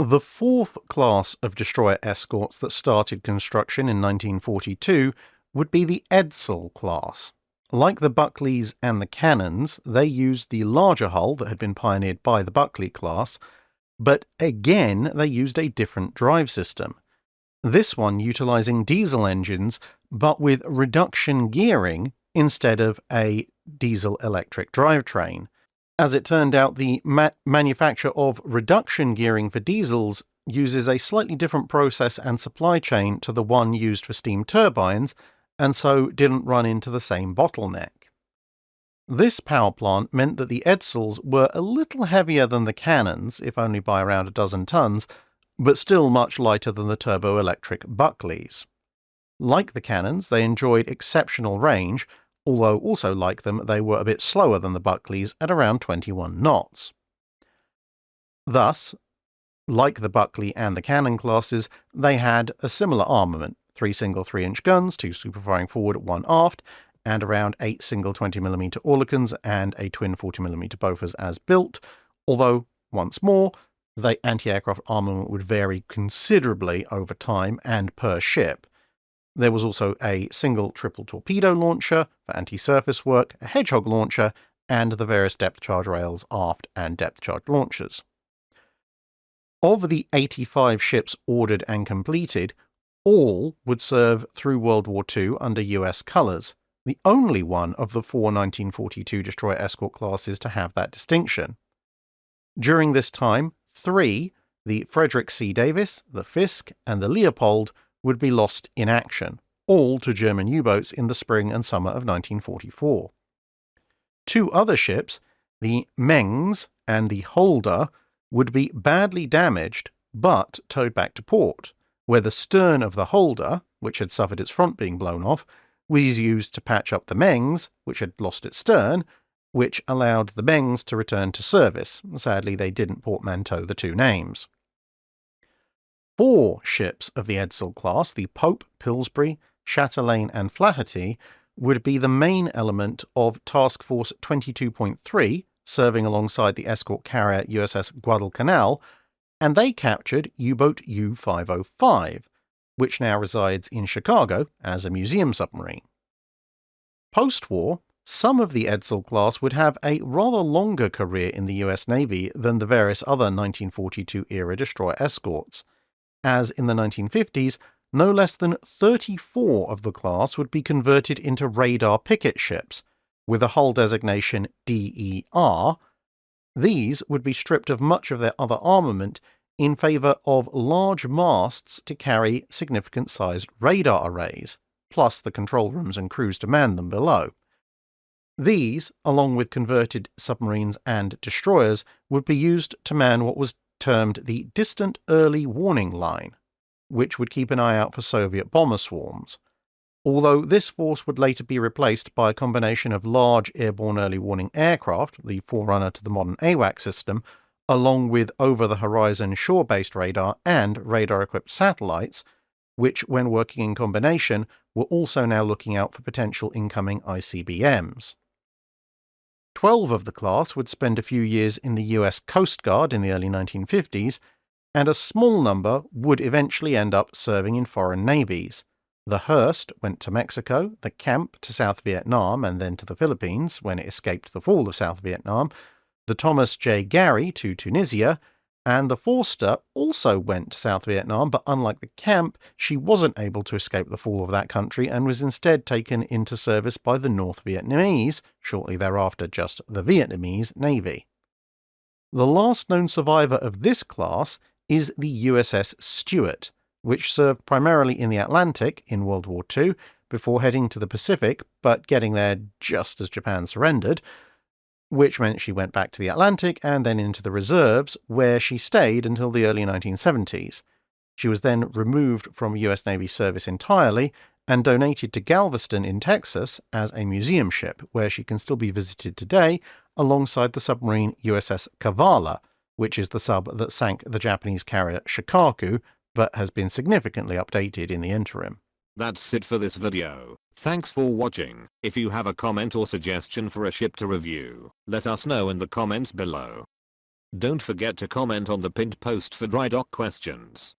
The fourth class of destroyer escorts that started construction in 1942 would be the Edsall class. Like the Buckleys and the Cannons, they used the larger hull that had been pioneered by the Buckley class, but again they used a different drive system. This one utilizing diesel engines, but with reduction gearing instead of a diesel-electric drivetrain. As it turned out, the manufacture of reduction gearing for diesels uses a slightly different process and supply chain to the one used for steam turbines, and so didn't run into the same bottleneck. This power plant meant that the Edsalls were a little heavier than the Cannons, if only by around a dozen tons, but still much lighter than the turbo-electric Buckleys. Like the Cannons, they enjoyed exceptional range, although also like them, they were a bit slower than the Buckleys at around 21 knots. Thus, like the Buckley and the Cannon classes, they had a similar armament, 3 single 3-inch guns, 2 superfiring forward, 1 aft, and around 8 single 20mm Oerlikons and a twin 40mm Bofors as built, although, once more, the anti-aircraft armament would vary considerably over time and per ship. There was also a single triple torpedo launcher for anti-surface work, a Hedgehog launcher, and the various depth charge rails aft and depth charge launchers. Of the 85 ships ordered and completed, all would serve through World War II under US colours, the only one of the 4 1942 destroyer escort classes to have that distinction. During this time, 3, the Frederick C. Davis, the Fisk, and the Leopold, would be lost in action, all to German U-boats in the spring and summer of 1944. 2 other ships, the Mengs and the Holder, would be badly damaged but towed back to port, where the stern of the Holder, which had suffered its front being blown off, was used to patch up the Mengs, which had lost its stern, which allowed the Mengs to return to service. Sadly, they didn't portmanteau the 2 names. 4 ships of the Edsall class, the Pope, Pillsbury, Chatelaine and Flaherty, would be the main element of Task Force 22.3, serving alongside the escort carrier USS Guadalcanal, and they captured U-boat U-505, which now resides in Chicago as a museum submarine. Post-war, some of the Edsall class would have a rather longer career in the US Navy than the various other 1942-era destroyer escorts, as in the 1950s, no less than 34 of the class would be converted into radar picket ships, with a hull designation DER. These would be stripped of much of their other armament in favour of large masts to carry significant-sized radar arrays, plus the control rooms and crews to man them below. These, along with converted submarines and destroyers, would be used to man what was termed the Distant Early Warning Line, which would keep an eye out for Soviet bomber swarms, although this force would later be replaced by a combination of large airborne early warning aircraft, the forerunner to the modern AWACS system, along with over-the-horizon shore-based radar and radar-equipped satellites, which, when working in combination, were also now looking out for potential incoming ICBMs. 12 of the class would spend a few years in the US Coast Guard in the early 1950s, and a small number would eventually end up serving in foreign navies. The Hearst went to Mexico, the Camp to South Vietnam and then to the Philippines when it escaped the fall of South Vietnam, the Thomas J. Gary to Tunisia, and the Forster also went to South Vietnam, but unlike the Camp, she wasn't able to escape the fall of that country and was instead taken into service by the North Vietnamese, shortly thereafter just the Vietnamese, Navy. The last known survivor of this class is the USS Stuart, which served primarily in the Atlantic in World War II before heading to the Pacific, but getting there just as Japan surrendered, which meant she went back to the Atlantic and then into the reserves, where she stayed until the early 1970s. She was then removed from US Navy service entirely and donated to Galveston in Texas as a museum ship, where she can still be visited today alongside the submarine USS Kavala, which is the sub that sank the Japanese carrier Shikaku, but has been significantly updated in the interim. That's it for this video. Thanks for watching. If you have a comment or suggestion for a ship to review, let us know in the comments below. Don't forget to comment on the pinned post for dry dock questions.